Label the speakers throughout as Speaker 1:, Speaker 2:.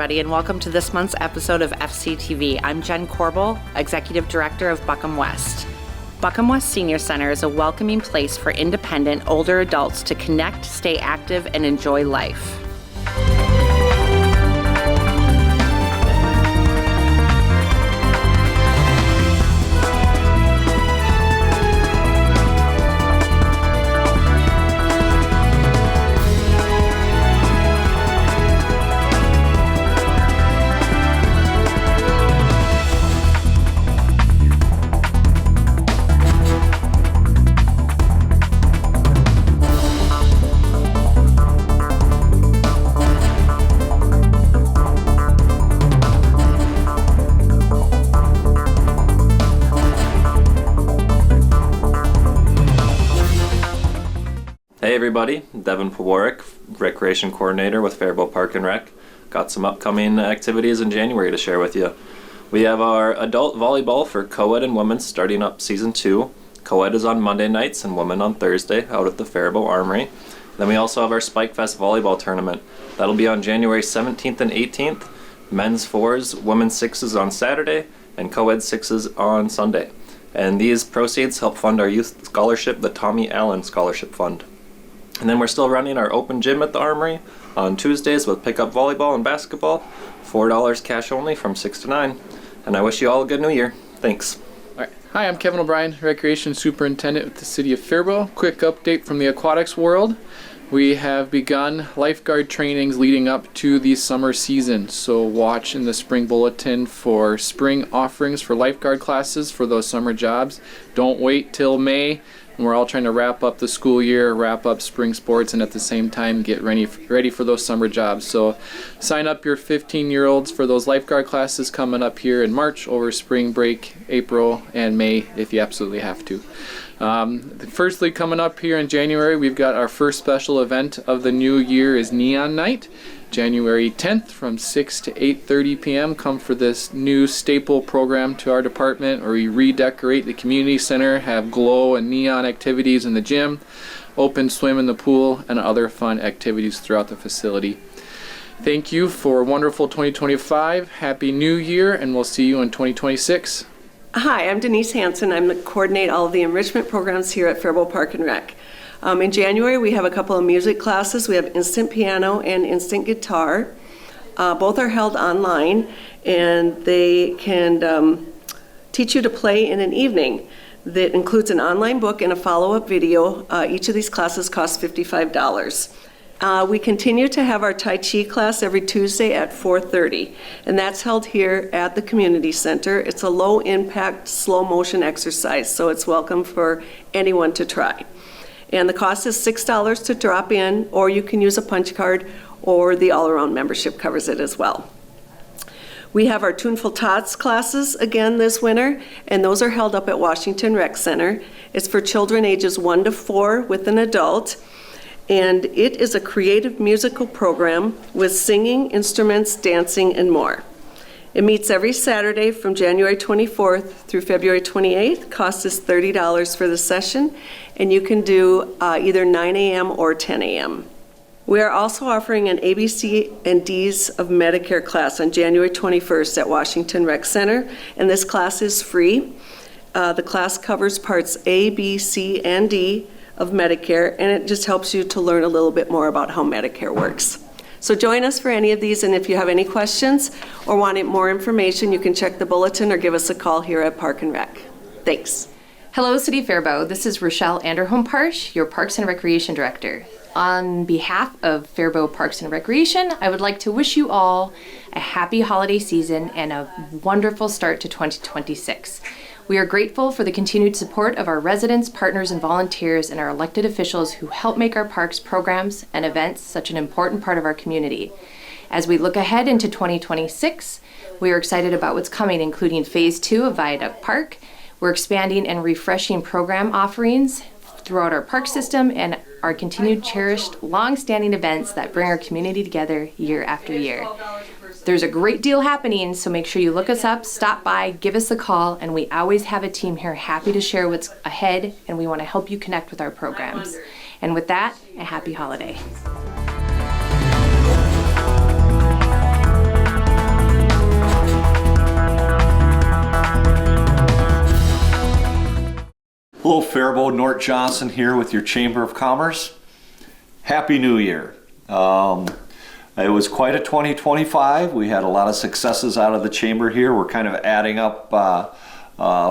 Speaker 1: everybody, and welcome to this month's episode of FCTV. I'm Jen Corbel, Executive Director of Buckham West. Buckham West Senior Center is a welcoming place for independent, older adults to connect, stay active, and enjoy life.
Speaker 2: Hey everybody, Devin Pawarick, Recreation Coordinator with Faribault Park and Rec. Got some upcoming activities in January to share with you. We have our adult volleyball for co-ed and women starting up season 2. Co-ed is on Monday nights and women on Thursday out at the Faribault Armory. Then we also have our Spike Fest volleyball tournament. That'll be on January 17th and 18th. Men's 4s, women's 6s on Saturday, and co-ed 6s on Sunday. And these proceeds help fund our youth scholarship, the Tommy Allen Scholarship Fund. And then we're still running our open gym at the Armory on Tuesdays with pickup volleyball and basketball. $4 cash only from 6 to 9. And I wish you all a good new year. Thanks.
Speaker 3: All right. Hi, I'm Kevin O'Brien, Recreation Superintendent with the City of Faribault. Quick update from the aquatics world. We have begun lifeguard trainings leading up to the summer season. So watch in the spring bulletin for spring offerings for lifeguard classes for those summer jobs. Don't wait till May. We're all trying to wrap up the school year, wrap up spring sports, and at the same time get ready for those summer jobs. So sign up your 15-year-olds for those lifeguard classes coming up here in March over spring break, April and May if you absolutely have to. Firstly, coming up here in January, we've got our first special event of the new year is Neon Night. January 10th from 6 to 8:30 p.m. Come for this new staple program to our department where we redecorate the community center, have glow and neon activities in the gym, open swim in the pool, and other fun activities throughout the facility. Thank you for a wonderful 2025. Happy New Year, and we'll see you in 2026.
Speaker 4: Hi, I'm Denise Hansen. I coordinate all of the enrichment programs here at Faribault Park and Rec. In January, we have a couple of music classes. We have instant piano and instant guitar. Both are held online, and they can teach you to play in an evening. That includes an online book and a follow-up video. Each of these classes costs $55. We continue to have our Tai Chi class every Tuesday at 4:30, and that's held here at the community center. It's a low-impact, slow-motion exercise, so it's welcome for anyone to try. And the cost is $6 to drop in, or you can use a punch card, or the all-around membership covers it as well. We have our Tuneful Tots classes again this winter, and those are held up at Washington Rec Center. It's for children ages 1 to 4 with an adult, and it is a creative musical program with singing, instruments, dancing, and more. It meets every Saturday from January 24th through February 28th. Cost is $30 for the session, and you can do either 9 a.m. or 10 a.m. We are also offering an ABC and Ds of Medicare class on January 21st at Washington Rec Center, and this class is free. The class covers parts A, B, C, and D of Medicare, and it just helps you to learn a little bit more about how Medicare works. So join us for any of these, and if you have any questions or want more information, you can check the bulletin or give us a call here at Park and Rec. Thanks.
Speaker 5: Hello, City of Faribault. This is Rochelle Anderholm-Parsh, your Parks and Recreation Director. On behalf of Faribault Parks and Recreation, I would like to wish you all a happy holiday season and a wonderful start to 2026. We are grateful for the continued support of our residents, partners, and volunteers, and our elected officials who help make our parks, programs, and events such an important part of our community. As we look ahead into 2026, we are excited about what's coming, including Phase 2 of Viaduct Park. We're expanding and refreshing program offerings throughout our park system and our continued cherished, long-standing events that bring our community together year after year. There's a great deal happening, so make sure you look us up, stop by, give us a call, and we always have a team here happy to share what's ahead, and we want to help you connect with our programs. And with that, a happy holiday.
Speaker 6: Hello, Faribault, Nort Johnson here with your Chamber of Commerce. Happy New Year. It was quite a 2025. We had a lot of successes out of the Chamber here. We're kind of adding up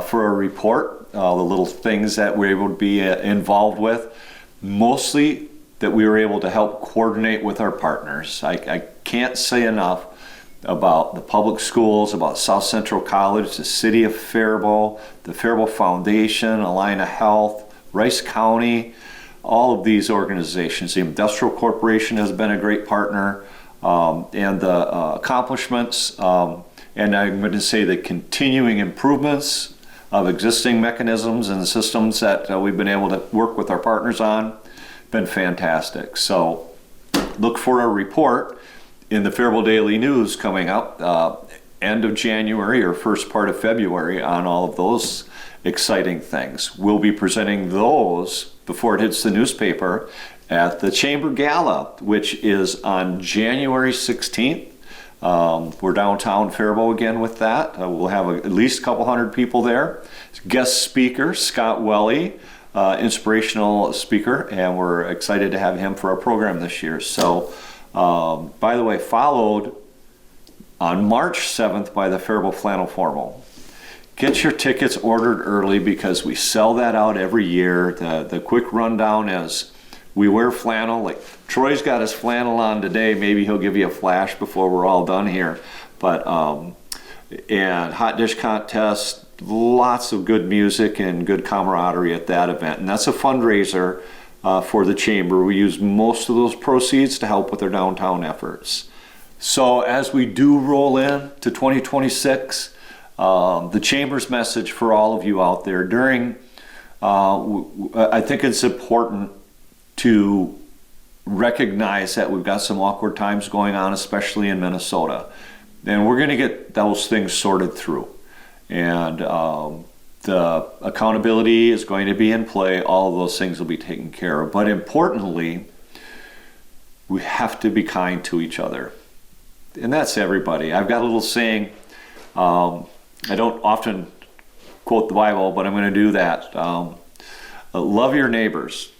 Speaker 6: for a report, the little things that we're able to be involved with. Mostly that we were able to help coordinate with our partners. I can't say enough about the public schools, about South Central College, the City of Faribault, the Faribault Foundation, Alina Health, Rice County, all of these organizations. The Industrial Corporation has been a great partner, and the accomplishments, and I'm going to say the continuing improvements of existing mechanisms and systems that we've been able to work with our partners on, been fantastic. So look for a report in the Faribault Daily News coming up end of January or first part of February on all of those exciting things. We'll be presenting those before it hits the newspaper at the Chamber Gala, which is on January 16th. We're downtown Faribault again with that. We'll have at least a couple hundred people there. Guest speaker, Scott Welly, inspirational speaker, and we're excited to have him for our program this year. So, by the way, followed on March 7th by the Faribault Flannel Formal. Get your tickets ordered early because we sell that out every year. The quick rundown is we wear flannel. Like Troy's got his flannel on today. Maybe he'll give you a flash before we're all done here. But and hot dish contest, lots of good music and good camaraderie at that event. And that's a fundraiser for the Chamber. We use most of those proceeds to help with their downtown efforts. So as we do roll in to 2026, the Chamber's message for all of you out there during, I think it's important to recognize that we've got some awkward times going on, especially in Minnesota. And we're going to get those things sorted through. And the accountability is going to be in play. All of those things will be taken care of. But importantly, we have to be kind to each other. And that's everybody. I've got a little saying, I don't often quote the Bible, but I'm going to do that. Love your neighbors.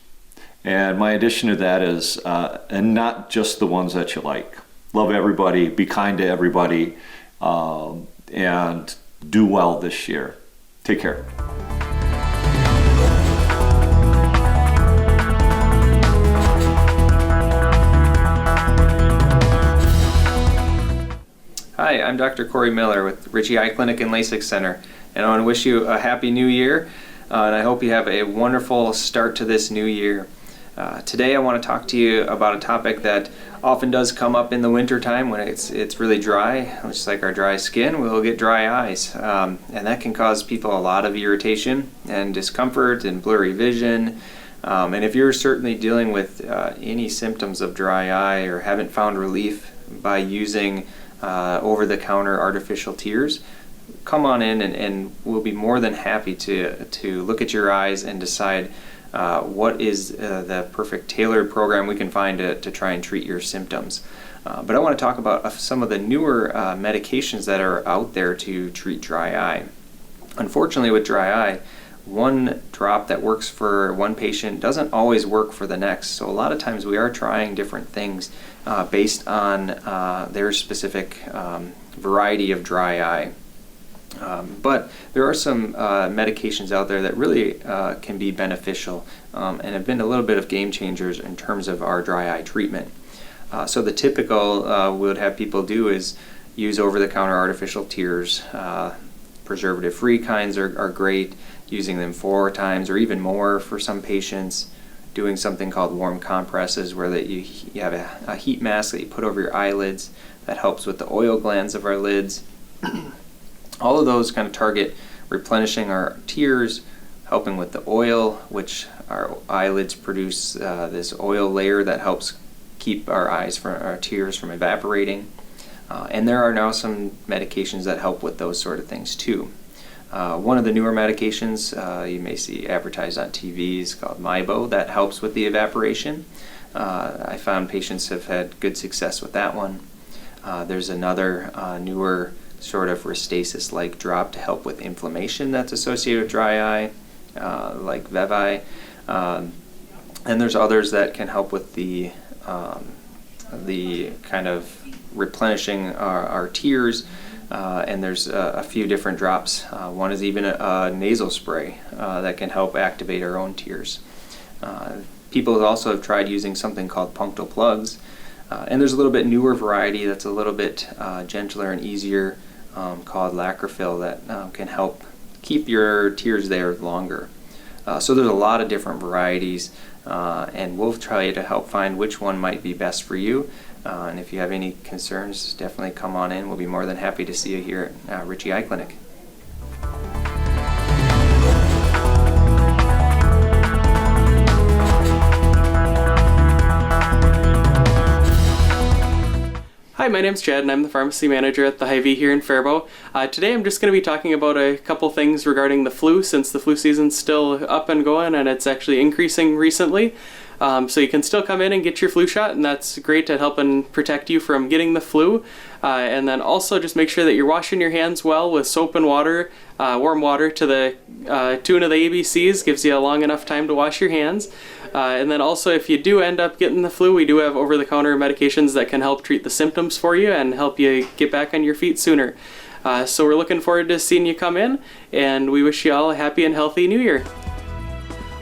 Speaker 6: And my addition to that is, and not just the ones that you like. Love everybody, be kind to everybody, and do well this year. Take care.
Speaker 7: Hi, I'm Dr. Corey Miller with Ritchie Eye Clinic and LASIK Center, and I want to wish you a happy new year, and I hope you have a wonderful start to this new year. Today I want to talk to you about a topic that often does come up in the winter time when it's really dry. Just like our dry skin, we'll get dry eyes, and that can cause people a lot of irritation and discomfort and blurry vision. And if you're certainly dealing with any symptoms of dry eye or haven't found relief by using over-the-counter artificial tears, come on in and we'll be more than happy to look at your eyes and decide what is the perfect tailored program we can find to try and treat your symptoms. But I want to talk about some of the newer medications that are out there to treat dry eye. Unfortunately, with dry eye, one drop that works for one patient doesn't always work for the next. So a lot of times we are trying different things based on their specific variety of dry eye. But there are some medications out there that really can be beneficial and have been a little bit of game changers in terms of our dry eye treatment. So the typical we would have people do is use over-the-counter artificial tears. Preservative-free kinds are great, using them 4 times or even more for some patients. Doing something called warm compresses where you have a heat mask that you put over your eyelids that helps with the oil glands of our lids. All of those kind of target replenishing our tears, helping with the oil, which our eyelids produce this oil layer that helps keep our tears from evaporating. And there are now some medications that help with those sort of things too. One of the newer medications you may see advertised on TV is called Mibo that helps with the evaporation. I found patients have had good success with that one. There's another newer sort of Restasis-like drop to help with inflammation that's associated with dry eye. like Vevi. And there's others that can help with the kind of replenishing our tears. And there's a few different drops. One is even a nasal spray that can help activate our own tears. People also have tried using something called punctal plugs. And there's a little bit newer variety that's a little bit gentler and easier called Lacrophil that can help keep your tears there longer. So there's a lot of different varieties, and we'll try to help find which one might be best for you. And if you have any concerns, definitely come on in. We'll be more than happy to see you here at Ritchie Eye Clinic.
Speaker 8: Hi, my name's Chad and I'm the pharmacy manager at the Hy-Vee here in Faribault. Today I'm just going to be talking about a couple things regarding the flu, since the flu season's still up and going and it's actually increasing recently. So you can still come in and get your flu shot, and that's great at helping protect you from getting the flu. And then also just make sure that you're washing your hands well with soap and water, warm water to the tune of the ABCs, gives you a long enough time to wash your hands. And then also, if you do end up getting the flu, we do have over-the-counter medications that can help treat the symptoms for you and help you get back on your feet sooner. So we're looking forward to seeing you come in, and we wish you all a happy and healthy New Year.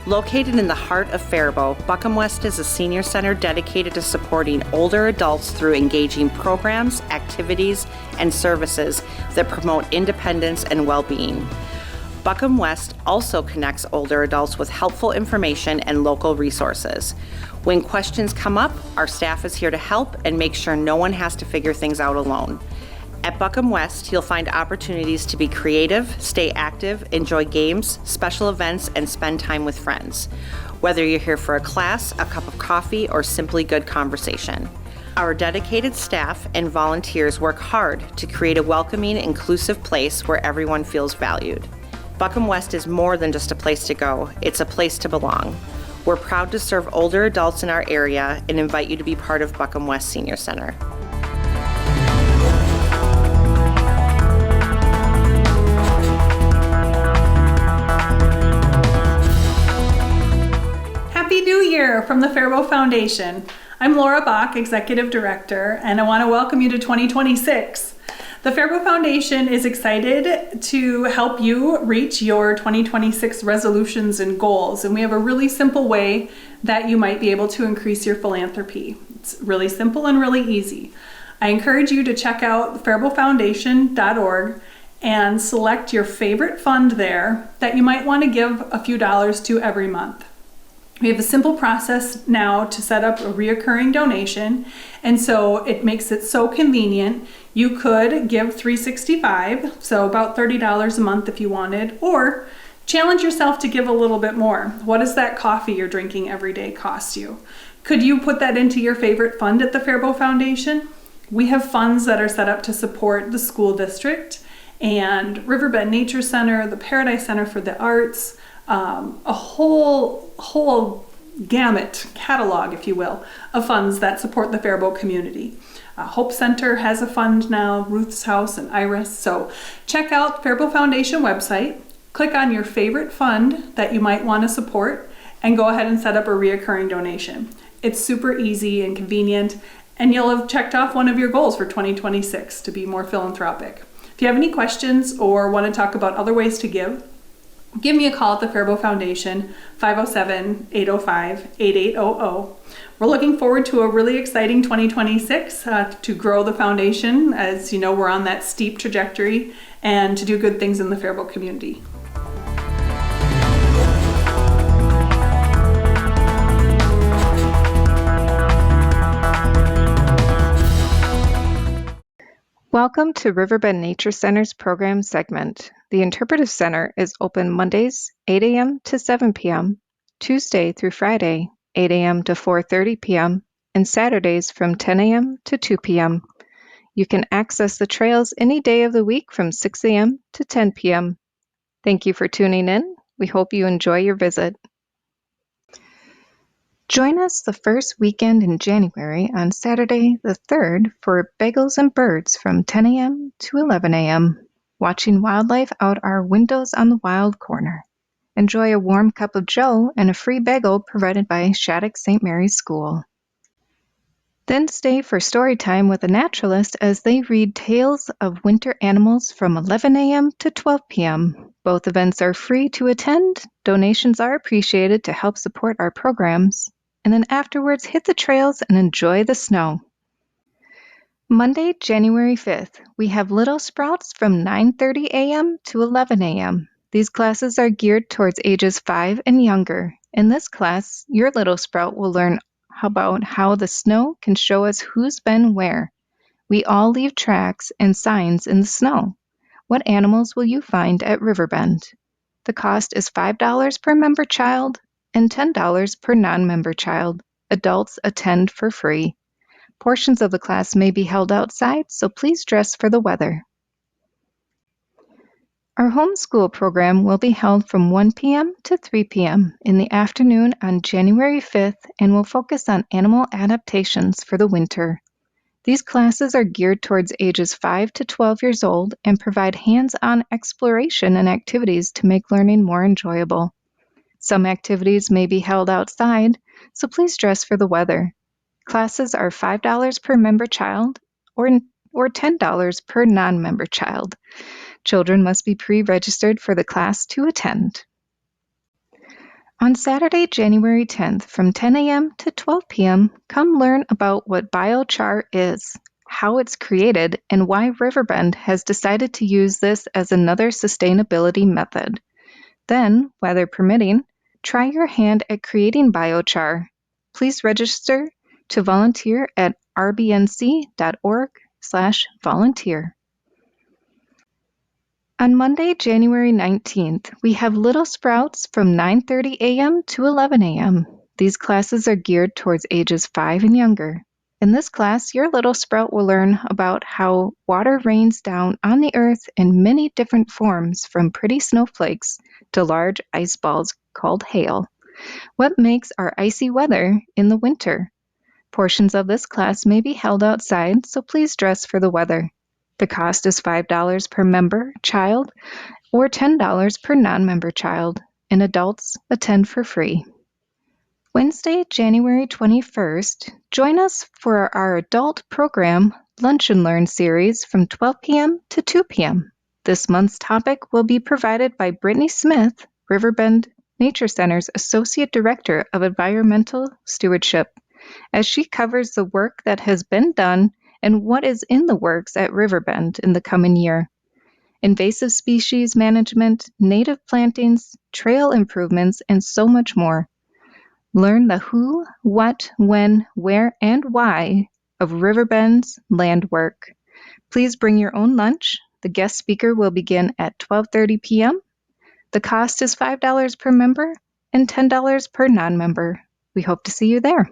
Speaker 1: Located in the heart of Faribault, Buckham West is a senior center dedicated to supporting older adults through engaging programs, activities, and services that promote independence and well-being. Buckham West also connects older adults with helpful information and local resources. When questions come up, our staff is here to help and make sure no one has to figure things out alone. At Buckham West, you'll find opportunities to be creative, stay active, enjoy games, special events, and spend time with friends. Whether you're here for a class, a cup of coffee, or simply good conversation. Our dedicated staff and volunteers work hard to create a welcoming, inclusive place where everyone feels valued. Buckham West is more than just a place to go, it's a place to belong. We're proud to serve older adults in our area and invite you to be part of Buckham West Senior Center.
Speaker 9: Happy New Year from the Faribault Foundation. I'm Laura Bach, Executive Director, and I want to welcome you to 2026. The Faribault Foundation is excited to help you reach your 2026 resolutions and goals, and we have a really simple way that you might be able to increase your philanthropy. It's really simple and really easy. I encourage you to check out faribaultfoundation.org and select your favorite fund there that you might want to give a few dollars to every month. We have a simple process now to set up a reoccurring donation, and so it makes it so convenient. You could give $365, so about $30 a month if you wanted, or challenge yourself to give a little bit more. What does that coffee you're drinking every day cost you? Could you put that into your favorite fund at the Faribault Foundation? We have funds that are set up to support the school district and Riverbend Nature Center, the Paradise Center for the Arts, a whole gamut, catalog, if you will, of funds that support the Faribault community. Hope Center has a fund now, Ruth's House and Iris. So check out Faribault Foundation website, click on your favorite fund that you might want to support, and go ahead and set up a reoccurring donation. It's super easy and convenient, and you'll have checked off one of your goals for 2026 to be more philanthropic. If you have any questions or want to talk about other ways to give me a call at the Faribault Foundation, 507-805-8800. We're looking forward to a really exciting 2026 to grow the foundation. As you know, we're on that steep trajectory, and to do good things in the Faribault community.
Speaker 10: Welcome to Riverbend Nature Center's program segment. The Interpretive Center is open Mondays, 8 a.m. to 7 p.m., Tuesday through Friday, 8 a.m. to 4:30 p.m., and Saturdays from 10 a.m. to 2 p.m. You can access the trails any day of the week from 6 a.m. to 10 p.m. Thank you for tuning in. We hope you enjoy your visit. Join us the first weekend in January on Saturday the 3rd for Bagels and Birds from 10 a.m. to 11 a.m., watching wildlife out our Windows on the Wild corner. Enjoy a warm cup of joe and a free bagel provided by Shattuck St. Mary's School. Then stay for story time with a naturalist as they read tales of winter animals from 11 a.m. to 12 p.m. Both events are free to attend. Donations are appreciated to help support our programs. And then afterwards, hit the trails and enjoy the snow. Monday, January 5th, we have Little Sprouts from 9:30 a.m. to 11 a.m. These classes are geared towards ages 5 and younger. In this class, your little sprout will learn about how the snow can show us who's been where. We all leave tracks and signs in the snow. What animals will you find at Riverbend? The cost is $5 per member child and $10 per non-member child. Adults attend for free. Portions of the class may be held outside, so please dress for the weather. Our homeschool program will be held from 1 p.m. to 3 p.m. in the afternoon on January 5th and will focus on animal adaptations for the winter. These classes are geared towards ages 5 to 12 years old and provide hands-on exploration and activities to make learning more enjoyable. Some activities may be held outside, so please dress for the weather. Classes are $5 per member child or $10 per non-member child. Children must be pre-registered for the class to attend. On Saturday, January 10th, from 10 a.m. to 12 p.m., come learn about what biochar is, how it's created, and why Riverbend has decided to use this as another sustainability method. Then, weather permitting, try your hand at creating biochar. Please register to volunteer at rbnc.org/volunteer. On Monday, January 19th, we have Little Sprouts from 9:30 a.m. to 11 a.m. These classes are geared towards ages 5 and younger. In this class, your little sprout will learn about how water rains down on the earth in many different forms, from pretty snowflakes to large ice balls called hail. What makes our icy weather in the winter? Portions of this class may be held outside, so please dress for the weather. The cost is $5 per member child or $10 per non-member child, and adults attend for free. Wednesday, January 21st, join us for our adult program Lunch and Learn series from 12 p.m. to 2 p.m. This month's topic will be provided by Brittany Smith, Riverbend Nature Center's Associate Director of Environmental Stewardship, as she covers the work that has been done and what is in the works at Riverbend in the coming year. Invasive species management, native plantings, trail improvements, and so much more. Learn the who, what, when, where, and why of Riverbend's land work. Please bring your own lunch. The guest speaker will begin at 12:30 p.m. The cost is $5 per member and $10 per non-member. We hope to see you there.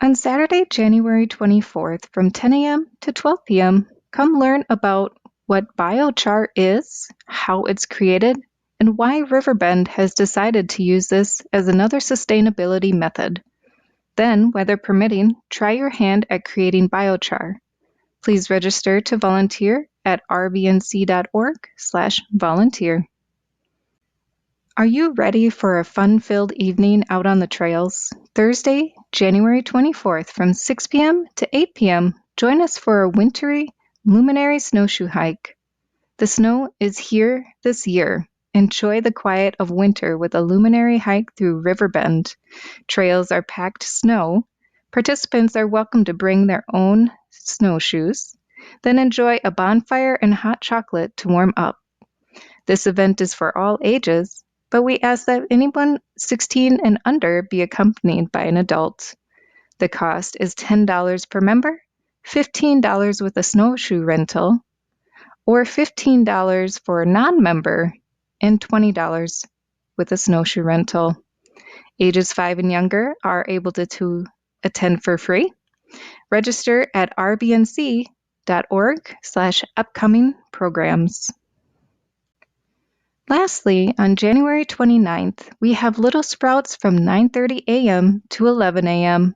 Speaker 10: On Saturday, January 24th, from 10 a.m. to 12 p.m., come learn about what biochar is, how it's created, and why Riverbend has decided to use this as another sustainability method. Then, weather permitting, try your hand at creating biochar. Please register to volunteer at rbnc.org/volunteer. Are you ready for a fun-filled evening out on the trails? Thursday, January 24th from 6 p.m. to 8 p.m., join us for a wintry luminary snowshoe hike. The snow is here this year. Enjoy the quiet of winter with a luminary hike through Riverbend. Trails are packed snow. Participants are welcome to bring their own snowshoes. Then enjoy a bonfire and hot chocolate to warm up. This event is for all ages, but we ask that anyone 16 and under be accompanied by an adult. The cost is $10 per member, $15 with a snowshoe rental, or $15 for a non-member, and $20 with a snowshoe rental. Ages 5 and younger are able to attend for free. Register at rbnc.org/upcoming programs. Lastly, on January 29th, we have Little Sprouts from 9:30 a.m. to 11 a.m.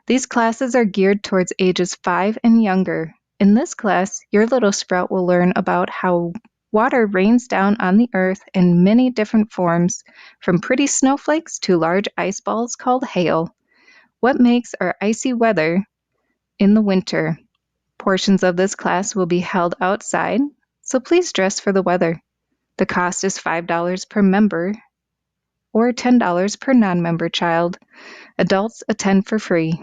Speaker 10: These classes are geared towards ages 5 and younger. In this class, your little sprout will learn about how water rains down on the earth in many different forms, from pretty snowflakes to large ice balls called hail. What makes our icy weather in the winter? Portions of this class will be held outside, so please dress for the weather. The cost is $5 per member or $10 per non-member child. Adults attend for free.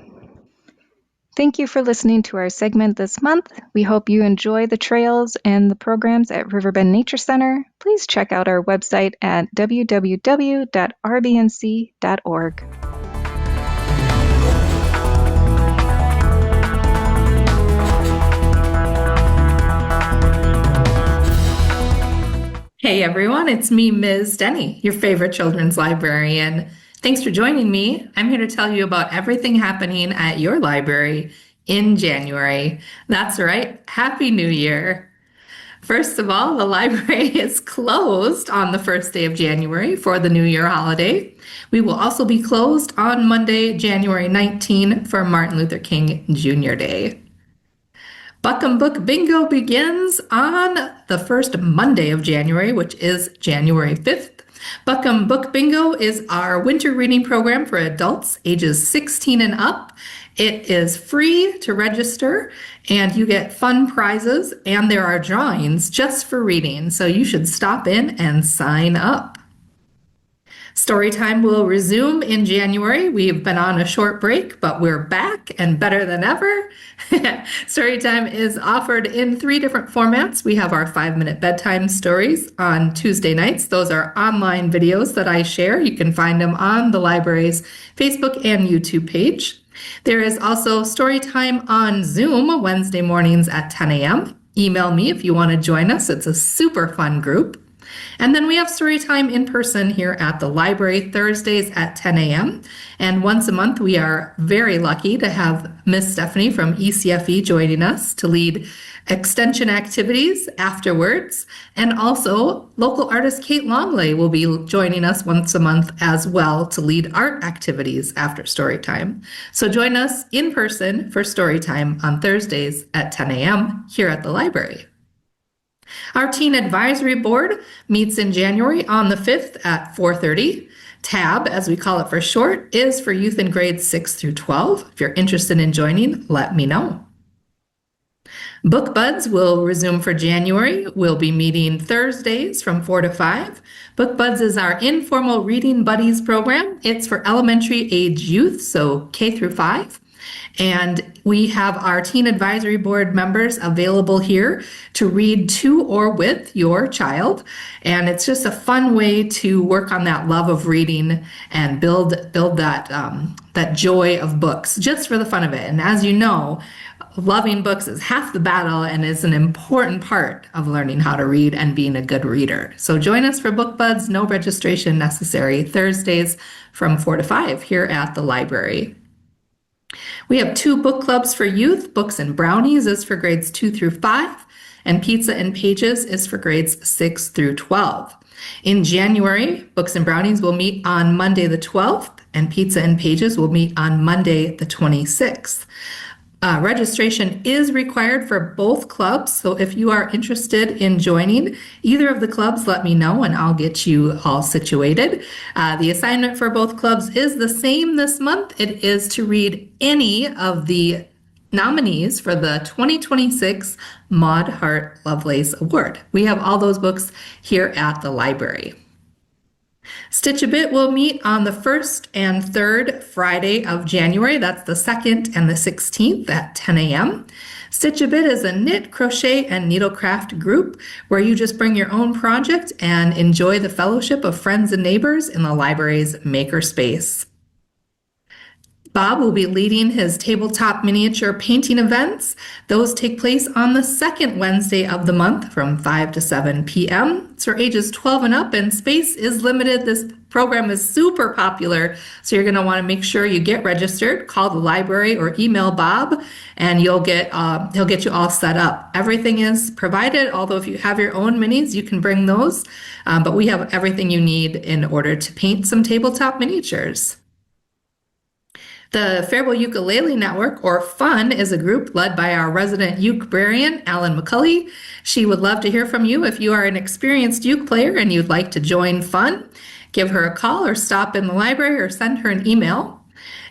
Speaker 10: Thank you for listening to our segment this month. We hope you enjoy the trails and the programs at Riverbend Nature Center. Please check out our website at www.rbnc.org.
Speaker 11: Hey everyone, it's me, Ms. Denny, your favorite children's librarian. Thanks for joining me. I'm here to tell you about everything happening at your library in January. That's right, Happy New Year. First of all, the library is closed on the first day of January for the New Year holiday. We will also be closed on Monday, January 19 for Martin Luther King Jr. Day. Buckham Book Bingo begins on the first Monday of January, which is January 5th. Buckham Book Bingo is our winter reading program for adults ages 16 and up. It is free to register, and you get fun prizes, and there are drawings just for reading, so you should stop in and sign up. Storytime will resume in January. We've been on a short break, but we're back and better than ever. Storytime is offered in 3 different formats. We have our 5-minute bedtime stories on Tuesday nights. Those are online videos that I share. You can find them on the library's Facebook and YouTube page. There is also Storytime on Zoom Wednesday mornings at 10 a.m. Email me if you want to join us. It's a super fun group. And then we have Storytime in person here at the library Thursdays at 10 a.m. And once a month, we are very lucky to have Miss Stephanie from ECFE joining us to lead extension activities afterwards. And also, local artist Kate Longley will be joining us once a month as well to lead art activities after Storytime. So join us in person for Storytime on Thursdays at 10 a.m. here at the library. Our Teen Advisory Board meets in January on the 5th at 4:30. TAB, as we call it for short, is for youth in grades 6 through 12. If you're interested in joining, let me know. Book Buds will resume for January. We'll be meeting Thursdays from 4 to 5. Book Buds is our informal reading buddies program. It's for elementary age youth, so K through 5. And we have our Teen Advisory Board members available here to read to or with your child. And it's just a fun way to work on that love of reading and build that joy of books just for the fun of it. And as you know, loving books is half the battle and is an important part of learning how to read and being a good reader. So join us for Book Buds, no registration necessary, Thursdays from 4 to 5 here at the library. We have 2 book clubs for youth. Books and Brownies is for grades 2 through 5, and Pizza and Pages is for grades 6 through 12. In January, Books and Brownies will meet on Monday the 12th, and Pizza and Pages will meet on Monday the 26th. Registration is required for both clubs, so if you are interested in joining either of the clubs, let me know and I'll get you all situated. The assignment for both clubs is the same this month. It is to read any of the nominees for the 2026 Maud Hart Lovelace Award. We have all those books here at the library. Stitch a Bit will meet on the 1st and 3rd Friday of January. That's the 2nd and the 16th at 10 a.m. Stitch a Bit is a knit, crochet, and needlecraft group where you just bring your own project and enjoy the fellowship of friends and neighbors in the library's makerspace. Bob will be leading his tabletop miniature painting events. Those take place on the 2nd Wednesday of the month from 5 to 7 p.m. It's for ages 12 and up, and space is limited. This program is super popular, so you're going to want to make sure you get registered. Call the library or email Bob, and he'll get you all set up. Everything is provided, although if you have your own minis, you can bring those, but we have everything you need in order to paint some tabletop miniatures. The Faribault Ukulele Network, or FUN, is a group led by our resident uke-brarian, Alan McCulley. She would love to hear from you if you are an experienced uke player and you'd like to join FUN. Give her a call or stop in the library or send her an email.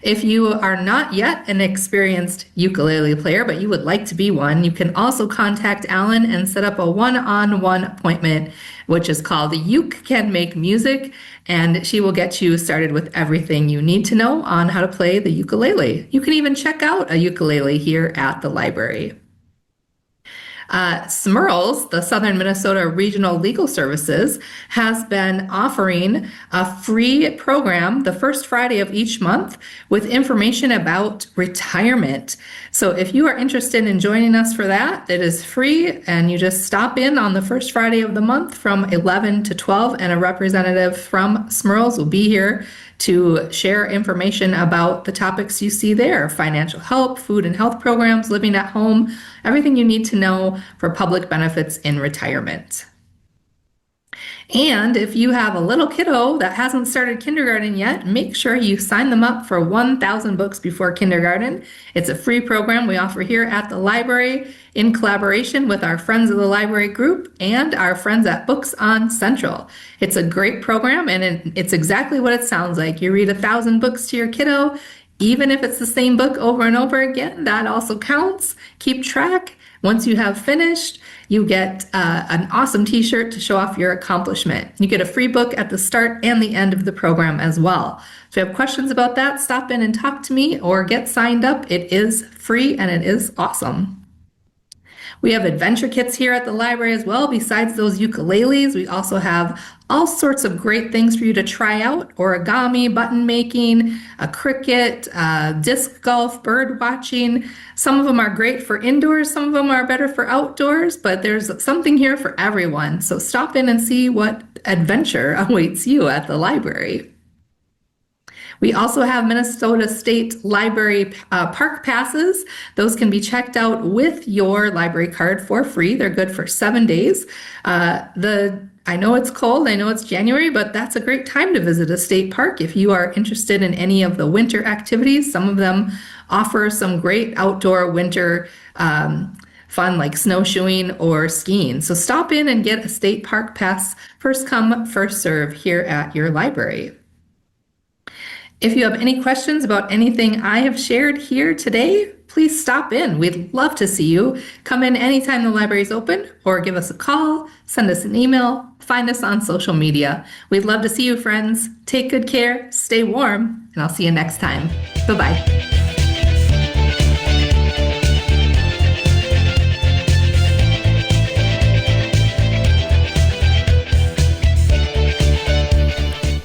Speaker 11: If you are not yet an experienced ukulele player, but you would like to be one, you can also contact Alan and set up a one-on-one appointment, which is called Uke Can Make Music, and she will get you started with everything you need to know on how to play the ukulele. You can even check out a ukulele here at the library. SMERLS, the Southern Minnesota Regional Legal Services, has been offering a free program the first Friday of each month with information about retirement. So if you are interested in joining us for that, it is free, and you just stop in on the first Friday of the month from 11 to 12, and a representative from SMERLS will be here to share information about the topics you see there: financial help, food and health programs, living at home, everything you need to know for public benefits in retirement. And if you have a little kiddo that hasn't started kindergarten yet, make sure you sign them up for 1,000 books before kindergarten. It's a free program we offer here at the library in collaboration with our Friends of the Library group and our friends at Books on Central. It's a great program, and it's exactly what it sounds like. You read 1,000 books to your kiddo, even if it's the same book over and over again, that also counts. Keep track. Once you have finished, you get an awesome t-shirt to show off your accomplishment. You get a free book at the start and the end of the program as well. If you have questions about that, stop in and talk to me or get signed up. It is free and it is awesome. We have adventure kits here at the library as well. Besides those ukuleles, we also have all sorts of great things for you to try out: origami, button making, a cricket, disc golf, bird watching. Some of them are great for indoors, some of them are better for outdoors, but there's something here for everyone. So stop in and see what adventure awaits you at the library. We also have Minnesota State Library park passes. Those can be checked out with your library card for free. They're good for 7 days. I know it's cold, I know it's January, but that's a great time to visit a state park if you are interested in any of the winter activities. Some of them offer some great outdoor winter fun like snowshoeing or skiing. So stop in and get a state park pass. First come, first serve here at your library. If you have any questions about anything I have shared here today, please stop in. We'd love to see you. Come in anytime the library is open, or give us a call, send us an email, find us on social media. We'd love to see you, friends. Take good care, stay warm, and I'll see you next time. Bye-bye.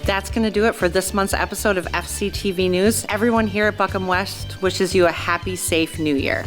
Speaker 1: That's going to do it for this month's episode of FCTV News. Everyone here at Buckham West wishes you a happy, safe new year.